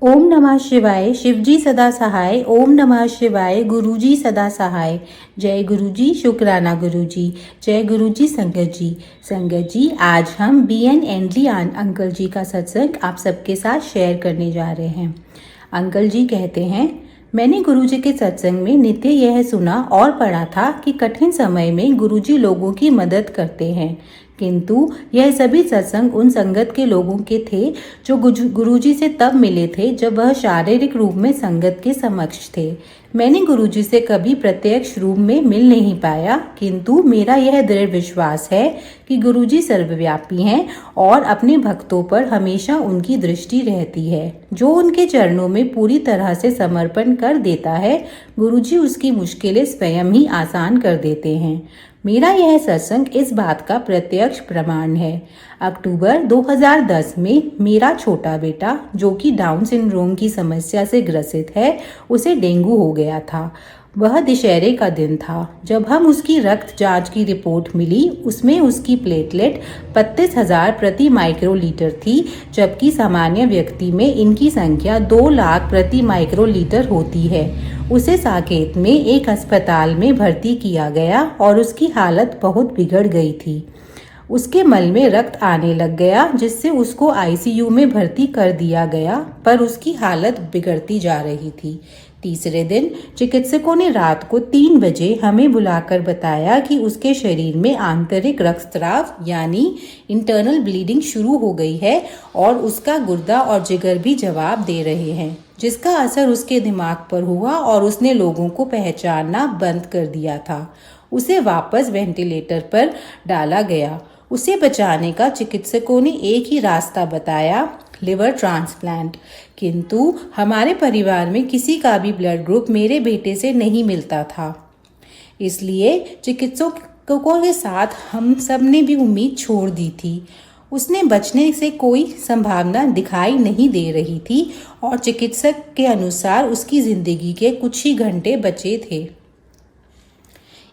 ओम नमः शिवाय। शिवजी सदा सहाय। ओम नमः शिवाय। गुरुजी सदा सहाय। जय गुरुजी। शुक्राना गुरुजी। जय गुरुजी। संगत जी आज हम BN एंडली अंकल जी का सत्संग आप सबके साथ शेयर करने जा रहे हैं। अंकल जी कहते हैं, मैंने गुरुजी के सत्संग में नित्य यह सुना और पढ़ा था कि कठिन समय में गुरुजी लोगों की मदद करते हैं, किंतु यह सभी सत्संग उन संगत के लोगों के थे जो गुरुजी से तब मिले थे जब वह शारीरिक रूप में संगत के समक्ष थे। मैंने गुरुजी से कभी प्रत्यक्ष रूप में मिल नहीं पाया, किंतु मेरा यह दृढ़ विश्वास है कि गुरुजी सर्वव्यापी हैं और अपने भक्तों पर हमेशा उनकी दृष्टि रहती है। जो उनके चरणों में पूरी तरह से समर्पण कर देता है, गुरुजी उसकी मुश्किलें स्वयं ही आसान कर देते हैं। मेरा यह सत्संग इस बात का प्रत्यक्ष प्रमाण है। अक्टूबर 2010 में मेरा छोटा बेटा, जो कि डाउन सिंड्रोम की समस्या से ग्रसित है, उसे डेंगू हो गया था। वह दशहरे का दिन था जब हम उसकी रक्त जांच की रिपोर्ट मिली। उसमें उसकी प्लेटलेट 32,000 प्रति माइक्रोलीटर थी, जबकि सामान्य व्यक्ति में इनकी संख्या 2 लाख प्रति माइक्रोलीटर होती है। उसे साकेत में एक अस्पताल में भर्ती किया गया और उसकी हालत बहुत बिगड़ गई थी। उसके मल में रक्त आने लग गया, जिससे उसको ICU में भर्ती कर दिया गया, पर उसकी हालत बिगड़ती जा रही थी। तीसरे दिन चिकित्सकों ने रात को 3 बजे हमें बुलाकर बताया कि उसके शरीर में आंतरिक रक्तस्राव यानी इंटरनल ब्लीडिंग शुरू हो गई है और उसका गुर्दा और जिगर भी जवाब दे रहे हैं, जिसका असर उसके दिमाग पर हुआ और उसने लोगों को पहचानना बंद कर दिया था। उसे वापस वेंटिलेटर पर डाला गया। उसे बचाने का चिकित्सकों ने एक ही रास्ता बताया, लिवर ट्रांसप्लांट, किंतु हमारे परिवार में किसी का भी ब्लड ग्रुप मेरे बेटे से नहीं मिलता था। इसलिए चिकित्सकों के साथ हम सब ने भी उम्मीद छोड़ दी थी। उसने बचने से कोई संभावना दिखाई नहीं दे रही थी और चिकित्सक के अनुसार उसकी जिंदगी के कुछ ही घंटे बचे थे।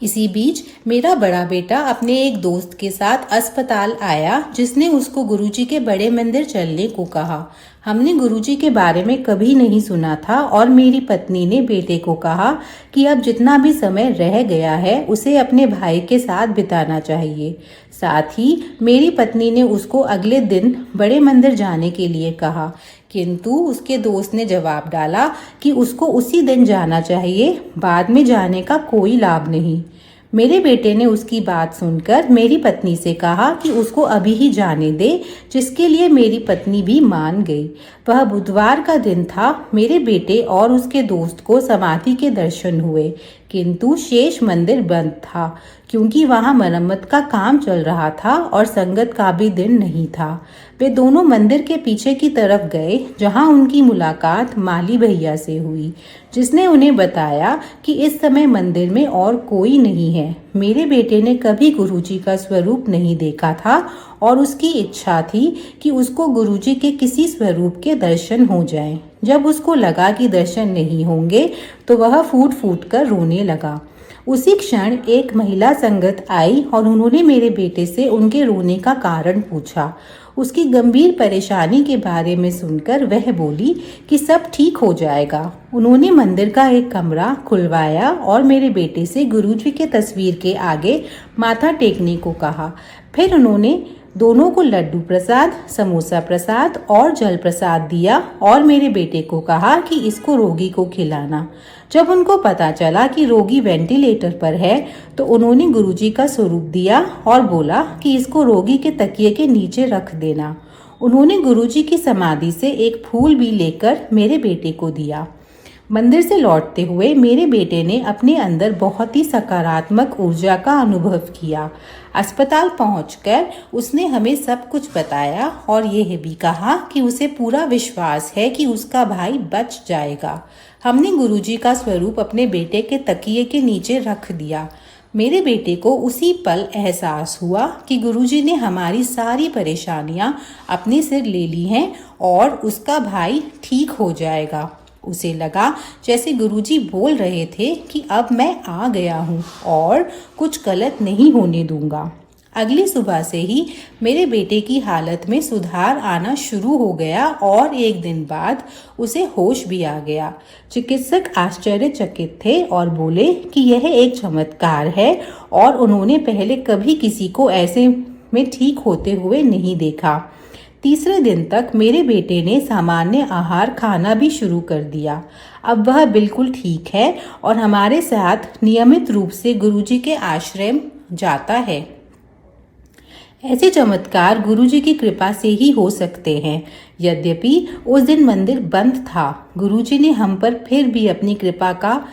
इसी बीच मेरा बड़ा बेटा अपने एक दोस्त के साथ अस्पताल आया, जिसने उसको गुरुजी के बड़े मंदिर चलने को कहा। हमने गुरुजी के बारे में कभी नहीं सुना था और मेरी पत्नी ने बेटे को कहा कि अब जितना भी समय रह गया है उसे अपने भाई के साथ बिताना चाहिए। साथ ही मेरी पत्नी ने उसको अगले दिन बड़े मंदिर जाने के लिए कहा, किंतु उसके दोस्त ने जवाब डाला कि उसको उसी दिन जाना चाहिए, बाद में जाने का कोई लाभ नहीं। मेरे बेटे ने उसकी बात सुनकर मेरी पत्नी से कहा कि उसको अभी ही जाने दे, जिसके लिए मेरी पत्नी भी मान गई। वह बुधवार का दिन था। मेरे बेटे और उसके दोस्त को समाधि के दर्शन हुए, किंतु शेष मंदिर बंद था क्योंकि वहां मरम्मत का काम चल रहा था और संगत का भी दिन नहीं था। वे दोनों मंदिर के पीछे की तरफ गए, जहां उनकी मुलाकात माली भैया से हुई, जिसने उन्हें बताया कि इस समय मंदिर में और कोई नहीं है। मेरे बेटे ने कभी गुरुजी का स्वरूप नहीं देखा था और उसकी इच्छा थी कि उसको गुरुजी के किसी स्वरूप के दर्शन हो जाएं। जब उसको लगा कि दर्शन नहीं होंगे तो वह फूट फूट कर रोने लगा। उसी क्षण एक महिला संगत आई और उन्होंने मेरे बेटे से उनके रोने का कारण पूछा। उसकी गंभीर परेशानी के बारे में सुनकर वह बोली कि सब ठीक हो जाएगा। उन्होंने मंदिर का एक कमरा खुलवाया और मेरे बेटे से गुरुजी के तस्वीर के आगे माथा टेकने को कहा। फिर उन्होंने दोनों को लड्डू प्रसाद, समोसा प्रसाद और जल प्रसाद दिया और मेरे बेटे को कहा कि इसको रोगी को खिलाना। जब उनको पता चला कि रोगी वेंटिलेटर पर है तो उन्होंने गुरुजी का स्वरूप दिया और बोला कि इसको रोगी के तकिए के नीचे रख देना। उन्होंने गुरुजी की समाधि से एक फूल भी लेकर मेरे बेटे को दिया। मंदिर से लौटते हुए मेरे बेटे ने अपने अंदर बहुत ही सकारात्मक ऊर्जा का अनुभव किया। अस्पताल पहुंचकर उसने हमें सब कुछ बताया और यह भी कहा कि उसे पूरा विश्वास है कि उसका भाई बच जाएगा। हमने गुरुजी का स्वरूप अपने बेटे के तकिए के नीचे रख दिया। मेरे बेटे को उसी पल एहसास हुआ कि गुरुजी ने हमारी सारी परेशानियां अपने सिर ले ली हैं और उसका भाई ठीक हो जाएगा। उसे लगा जैसे गुरुजी बोल रहे थे कि अब मैं आ गया हूँ और कुछ गलत नहीं होने दूंगा। अगली सुबह से ही मेरे बेटे की हालत में सुधार आना शुरू हो गया और एक दिन बाद उसे होश भी आ गया। चिकित्सक आश्चर्यचकित थे और बोले कि यह एक चमत्कार है और उन्होंने पहले कभी किसी को ऐसे में ठीक होते हुए नहीं देखा। तीसरे दिन तक मेरे बेटे ने सामान्य आहार खाना भी शुरू कर दिया। अब वह बिल्कुल ठीक है और हमारे साथ नियमित रूप से गुरुजी के आश्रम जाता है। ऐसे चमत्कार गुरुजी की कृपा से ही हो सकते हैं। यद्यपि उस दिन मंदिर बंद था, गुरुजी ने हम पर फिर भी अपनी कृपा का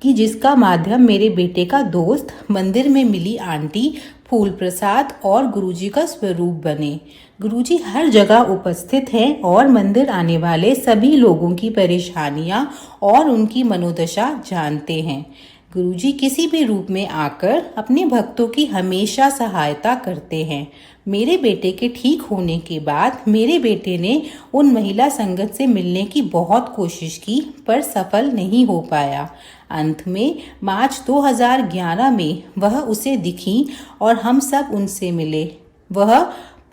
कि जिसका माध्यम मेरे बेटे का दोस्त, मंदिर में मिली आंटी, फूल प्रसाद और गुरुजी का स्वरूप बने। गुरुजी हर जगह उपस्थित हैं और मंदिर आने वाले सभी लोगों की परेशानियां और उनकी मनोदशा जानते हैं। गुरुजी किसी भी रूप में आकर अपने भक्तों की हमेशा सहायता करते हैं। मेरे बेटे के ठीक होने के बाद मेरे बेटे ने उन महिला संगत से मिलने की बहुत कोशिश की पर सफल नहीं हो पाया। अंत में मार्च 2011 में वह उसे दिखी और हम सब उनसे मिले। वह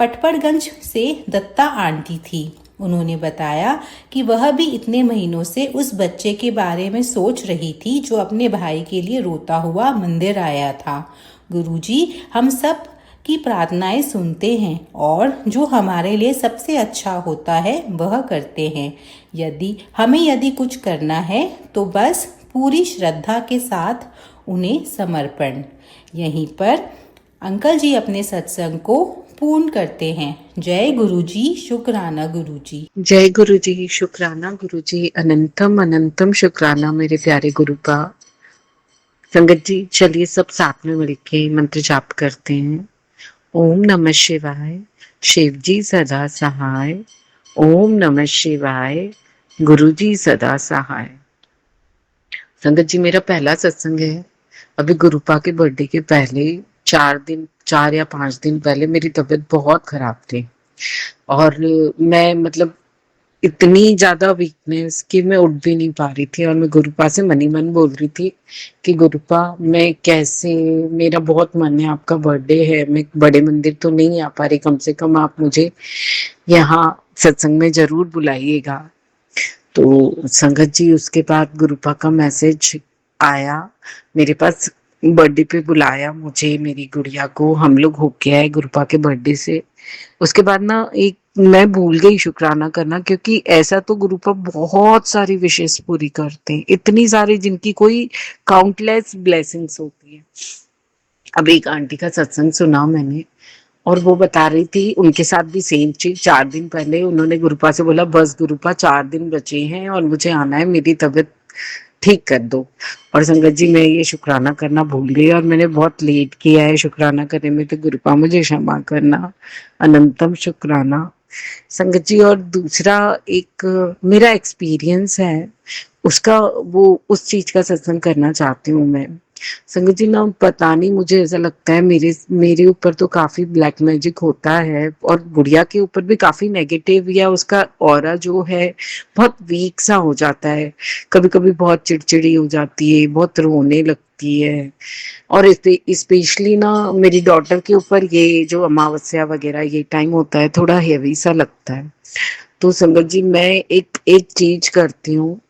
पटपड़गंज से दत्ता आंटी थी। उन्होंने बताया कि वह भी इतने महीनों से उस बच्चे के बारे में सोच रही थी जो अपने भाई के लिए रोता हुआ मंदिर आया था। गुरुजी हम सब की प्रार्थनाएं सुनते हैं और जो हमारे लिए सबसे अच्छा होता है वह करते हैं। यदि कुछ करना है तो बस पूरी श्रद्धा के साथ उन्हें समर्पण। यहीं पर अंकल जी अपने सत्संग को पूर्ण करते हैं। जय गुरुजी, शुक्राना गुरुजी। जय गुरुजी, शुक्राना गुरुजी, अनंतम अनंतम शुक्राना मेरे प्यारे गुरु का। संगत जी चलिए सब साथ में मिलके मंत्र जाप करते हैं। ओम नमः शिवाय, शिव जी सदा सहाय। ओम नमः शिवाय, गुरुजी सदा सहाय। संगत जी मेरा पहला सत्संग है। अभी गुरुपा के बर्थडे के पहले 4 या 5 दिन पहले मेरी तबीयत बहुत खराब थी और मैं मतलब इतनी ज्यादा वीकनेस कि मैं उठ भी नहीं पा रही थी और मैं गुरुपा से मन ही मन बोल रही थी कि गुरुपा मैं कैसे, मेरा बहुत मन है, आपका बर्थडे है, मैं बड़े मंदिर तो नहीं आ पा रही, कम से कम आप मुझे यहाँ सत्संग में जरूर बुलाइएगा। तो संगत जी उसके बाद गुरुपा का मैसेज आया मेरे पास, बर्थडे पे बुलाया मुझे, मेरी गुड़िया को, हम लोग होके आए गुरुपा के बर्थडे से। उसके बाद ना एक मैं भूल गई शुक्राना करना, क्योंकि ऐसा तो गुरुपा बहुत सारी विशेष पूरी करते हैं, इतनी सारी जिनकी कोई काउंटलेस ब्लेसिंग्स होती है। अब एक आंटी का सत्संग सुना मैंने और वो बता रही थी उनके साथ भी सेम चीज। 4 दिन पहले उन्होंने गुरुपा से बोला बस गुरुपा 4 दिन बचे हैं और मुझे आना है, मेरी तबीयत ठीक कर दो। और संगत जी मैं ये शुक्राना करना भूल गई और मैंने बहुत लेट किया है शुक्राना करने में, तो गुरुपा मुझे क्षमा करना। अनंतम शुक्राना संगत जी। और दूसरा एक मेरा एक्सपीरियंस है, उसका वो उस चीज का सत्संग करना चाहती हूँ मैं। संगत जी ना पता नहीं, मुझे ऐसा लगता है मेरे मेरे ऊपर तो काफी ब्लैक मैजिक होता है और गुड़िया के ऊपर भी काफी नेगेटिव, या उसका ऑरा जो है बहुत वीक सा हो जाता है। कभी कभी बहुत चिड़चिड़ी हो जाती है, बहुत रोने लगती है। और स्पेशली ना मेरी डॉटर के ऊपर ये जो अमावस्या वगैरह ये टाइम होता है थोड़ा हेवी सा लगता है। तो संगत जी मैं एक एक चीज करती हूँ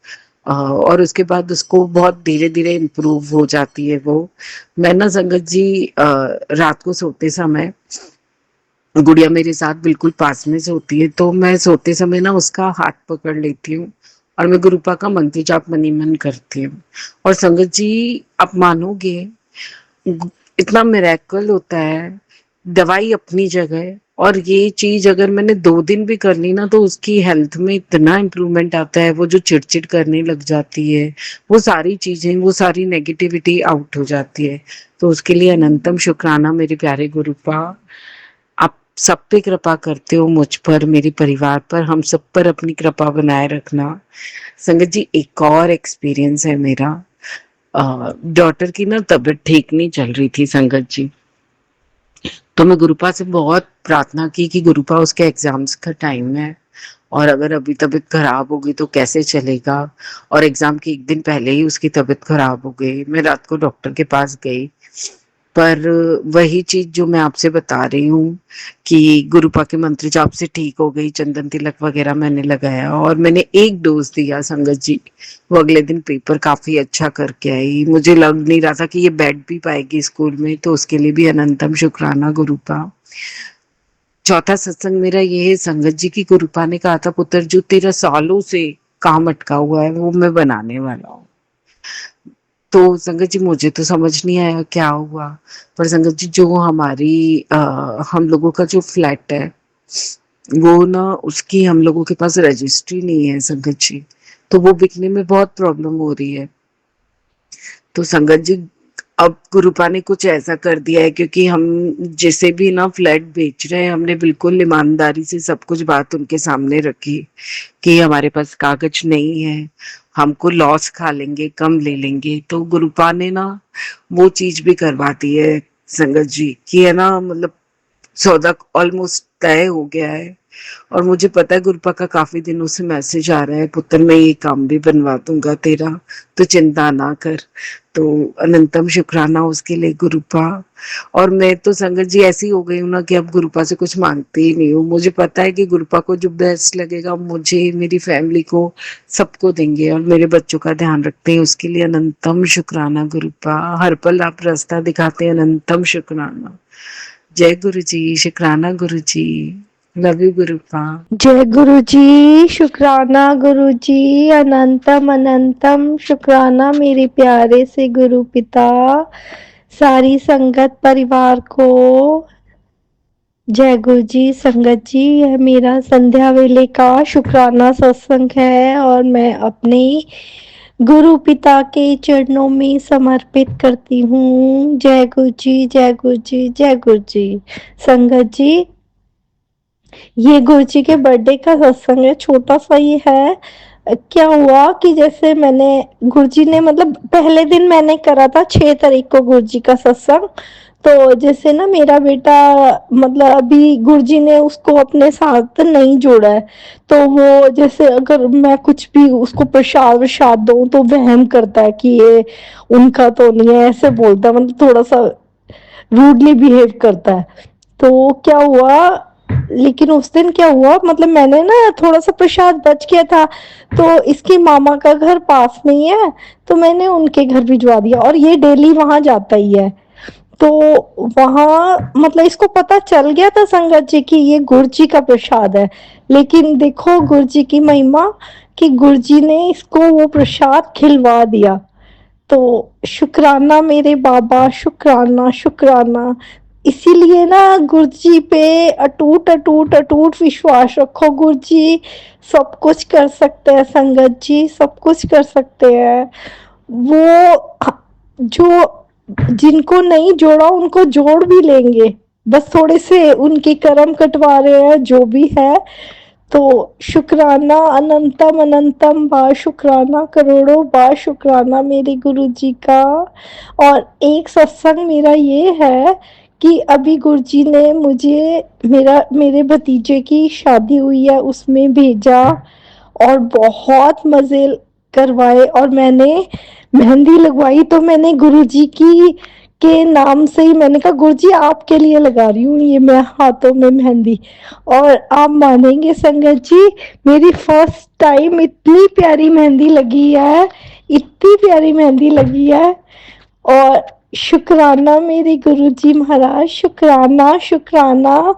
और उसके बाद उसको बहुत धीरे धीरे इम्प्रूव हो जाती है वो। मैं ना संगत जी रात को सोते समय, गुड़िया मेरे साथ बिल्कुल पास में सोती है, तो मैं सोते समय ना उसका हाथ पकड़ लेती हूँ और मैं गुरुपा का मंत्र जाप मनी मन करती हूँ। और संगत जी आप मानोगे इतना मिरेकल होता है। दवाई अपनी जगह, और ये चीज अगर मैंने 2 दिन भी कर ली ना तो उसकी हेल्थ में इतना इम्प्रूवमेंट आता है। वो जो चिड़चिड़ करने लग जाती है, वो सारी चीजें, वो सारी नेगेटिविटी आउट हो जाती है। तो उसके लिए अनंतम शुक्राना मेरे प्यारे गुरुपा। आप सब पे कृपा करते हो, मुझ पर, मेरे परिवार पर, हम सब पर अपनी कृपा बनाए रखना। संगत जी एक और एक्सपीरियंस है मेरा। डॉटर की ना तबीयत ठीक नहीं चल रही थी संगत जी, तो मैं गुरुपा से बहुत प्रार्थना की कि गुरुपा उसके एग्जाम्स का टाइम है और अगर अभी तबीयत खराब होगी तो कैसे चलेगा। और एग्जाम के 1 दिन पहले ही उसकी तबीयत खराब हो गई। मैं रात को डॉक्टर के पास गई पर वही चीज जो मैं आपसे बता रही हूँ कि गुरुपा के मंत्र जाप से ठीक हो गई, चंदन तिलक वगैरह मैंने लगाया और मैंने एक डोज दिया संगत जी। वो अगले दिन पेपर काफी अच्छा करके आई। मुझे लग नहीं रहा था कि ये बैठ भी पाएगी स्कूल में, तो उसके लिए भी अनंतम शुक्राना गुरुपा। चौथा सत्संग मेरा ये है संगत जी की, गुरुपा ने कहा था पुत्र जो तेरा सालों से काम अटका हुआ है वो मैं बनाने वाला हूँ। तो संगत जी मुझे तो समझ नहीं आया क्या हुआ, पर संगत जी जो हमारी हम लोगों का जो फ्लैट है वो ना, उसकी हम लोगों के पास रजिस्ट्री नहीं है संगत जी, तो वो बिकने में बहुत प्रॉब्लम हो रही है। तो संगत जी अब गुरुपा ने कुछ ऐसा कर दिया है, क्योंकि हम जैसे भी ना फ्लैट बेच रहे हैं, हमने बिल्कुल ईमानदारी से सब कुछ बात उनके सामने रखी कि हमारे पास कागज नहीं है, हमको लॉस खा लेंगे, कम ले लेंगे। तो गुरुपा ने ना वो चीज भी करवा दी है संगत जी, कि है ना, मतलब सौदा ऑलमोस्ट तय हो गया है। और मुझे पता है गुरुपा का काफी दिनों से मैसेज आ रहा है, पुत्र मैं ये काम भी बनवा दूंगा तेरा, तो चिंता ना कर। तो अनंतम शुक्राना उसके लिए गुरुपा। और मैं तो संगत जी ऐसी हो गई हूँ ना कि अब गुरुपा से कुछ मांगती ही नहीं हूँ। मुझे पता है कि गुरुपा को जो बेस्ट लगेगा, मुझे, मेरी फैमिली को, सबको देंगे और मेरे बच्चों का ध्यान रखते हैं। उसके लिए अनंतम शुक्राना गुरुपा। हर पल आप रास्ता दिखाते हैं, अनंतम शुक्राना। जय गुरु जी, शुक्राना गुरु जी, लव यू गुरुपा। जय गुरु जी, शुक्राना गुरु जी, अनंतम अनंतम शुक्राना मेरे प्यारे से गुरु पिता, सारी संगत परिवार को जय गुरु जी। संगत जी यह मेरा संध्या वेले का शुक्राना सत्संग है और मैं अपने गुरु पिता के चरणों में समर्पित करती हूँ। जय गुरु जी, जय गुरु जी, जय गुरु जी। संगत जी ये गुरु जी के बर्थडे का सत्संग है, छोटा सा ही है। क्या हुआ कि जैसे मैंने गुरु जी ने मतलब पहले दिन मैंने करा था 6 तारीख को गुरु जी का सत्संग। तो जैसे ना मेरा बेटा मतलब अभी गुरु जी ने उसको अपने साथ नहीं जोड़ा है, तो वो जैसे अगर मैं कुछ भी उसको प्रसाद वसाद दूं तो वहम करता है कि ये उनका तो नहीं है, ऐसे बोलता है, मतलब थोड़ा सा रूडली बिहेव करता है। तो क्या हुआ, लेकिन उस दिन क्या हुआ, मतलब मैंने ना थोड़ा सा प्रसाद बच गया था, तो इसके मामा का घर पास में ही है, तो मैंने उनके घर भिजवा दिया और ये डेली वहां जाता ही है। तो वहां मतलब इसको पता चल गया था संगत जी की ये गुरु जी का प्रसाद है, लेकिन देखो गुरु जी की महिमा कि गुरु जी ने इसको वो प्रसाद खिलवा दिया। तो शुक्राना मेरे बाबा, शुक्राना शुक्राना। इसीलिए ना गुरु जी पे अटूट अटूट अटूट विश्वास रखो। गुरु जी सब कुछ कर सकते हैं संगत जी, सब कुछ कर सकते हैं। वो जो जिनको नहीं जोड़ा उनको जोड़ भी लेंगे, बस थोड़े से उनकी कर्म कटवा रहे हैं जो भी है। तो शुक्राना अनंतम अनंतम बार शुक्राना, करोड़ों बार शुक्राना मेरे गुरु जी का। और एक सत्संग मेरा ये है कि अभी गुरु जी ने मुझे मेरे भतीजे की शादी हुई है उसमें भेजा और बहुत मजे करवाए, और मैंने मेहंदी लगवाई तो मैंने गुरु जी की के नाम से ही मैंने कहा गुरु जी आपके लिए लगा रही हूँ ये मैं हाथों में मेहंदी। और आप मानेंगे संगत जी मेरी फर्स्ट टाइम इतनी प्यारी मेहंदी लगी है, इतनी प्यारी मेहंदी लगी है। और शुक्राना मेरे गुरु जी महाराज, शुक्राना शुक्राना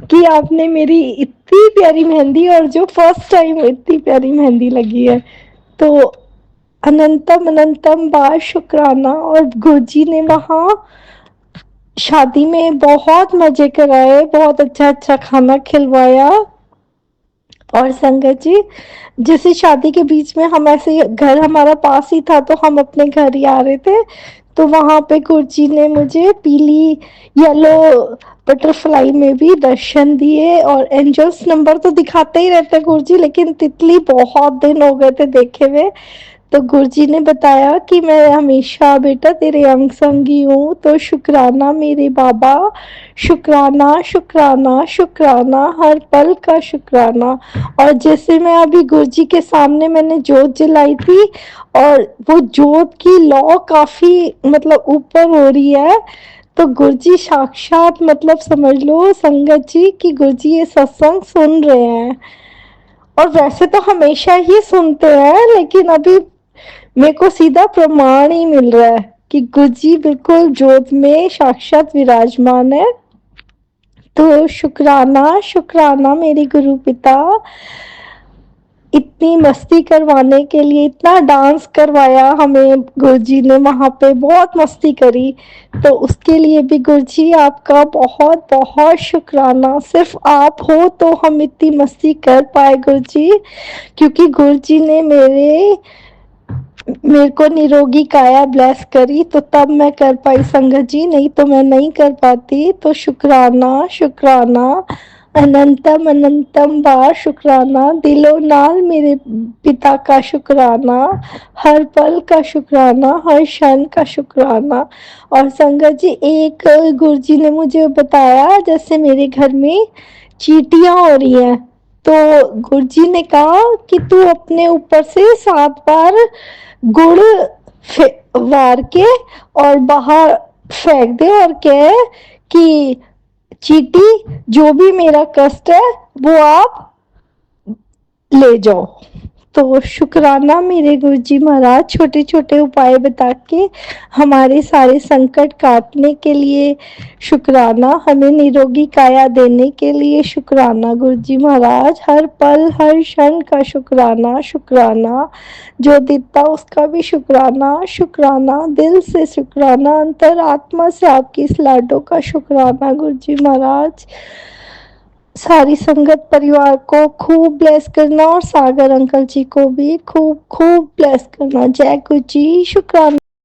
कि आपने मेरी इतनी प्यारी मेहंदी और जो फर्स्ट टाइम इतनी प्यारी मेहंदी लगी है। तो अनंतम अनंतम बार शुक्राना। और गुरु जी ने वहाँ शादी में बहुत मजे कराए, बहुत अच्छा अच्छा खाना खिलवाया। और संगत जी जैसे शादी के बीच में हम ऐसे, घर हमारा पास ही था तो हम अपने घर ही आ रहे थे, तो वहां पे गुरु जी ने मुझे पीली येलो बटरफ्लाई में भी दर्शन दिए। और एंजल्स नंबर तो दिखाते ही रहते गुरु जी, लेकिन तितली बहुत दिन हो गए थे देखे हुए। तो गुरुजी ने बताया कि मैं हमेशा बेटा तेरे अंग संगी हूँ। तो शुक्राना मेरे बाबा, शुक्राना शुक्राना शुक्राना, हर पल का शुक्राना। और जैसे मैं अभी गुरुजी के सामने मैंने जोत जलाई थी और वो जोत की लौ काफी मतलब ऊपर हो रही है, तो गुरुजी साक्षात मतलब समझ लो संगत जी कि गुरुजी ये सत्संग सुन रहे हैं, और वैसे तो हमेशा ही सुनते हैं, लेकिन अभी मेरे को सीधा प्रमाण ही मिल रहा है कि गुरुजी बिल्कुल जोत में साक्षात विराजमान है। तो शुक्राना शुक्राना मेरे गुरु पिता, इतनी मस्ती करवाने के लिए, इतना डांस करवाया हमें गुरुजी ने, वहाँ पे बहुत मस्ती करी, तो उसके लिए भी गुरुजी आपका बहुत बहुत शुक्राना। सिर्फ आप हो तो हम इतनी मस्ती कर पाए गुरुजी, क्योंकि गुरुजी ने मेरे को निरोगी काया ब्लेस करी, तो तब मैं कर पाई संगत जी, नहीं तो मैं नहीं कर पाती। तो शुक्राना शुक्राना, अनंतम अनंतम बार शुक्राना, दिलो नाल मेरे पिता का शुक्राना, हर पल का शुक्राना, हर क्षण का शुक्राना। और संगत जी एक गुरुजी ने मुझे बताया, जैसे मेरे घर में चींटियां हो रही हैं, तो गुरुजी ने कहा कि तू अपने ऊपर से 7 बार गुड़ वार के और बाहर फेंक दे, और कहे कि चींटी जो भी मेरा कष्ट है वो आप ले जाओ। तो शुक्राना मेरे गुरुजी महाराज, छोटे छोटे उपाय बता के हमारे सारे संकट काटने के लिए शुक्राना, हमें निरोगी काया देने के लिए शुक्राना गुरुजी महाराज, हर पल हर क्षण का शुक्राना शुक्राना, जो देता उसका भी शुक्राना शुक्राना, दिल से शुक्राना, अंतरात्मा से आपकी इस लाडो का शुक्राना गुरुजी महाराज। सारी संगत परिवार को खूब ब्लेस करना, और सागर अंकल जी को भी खूब खूब ब्लेस करना। जय गुरु जी, शुक्राना।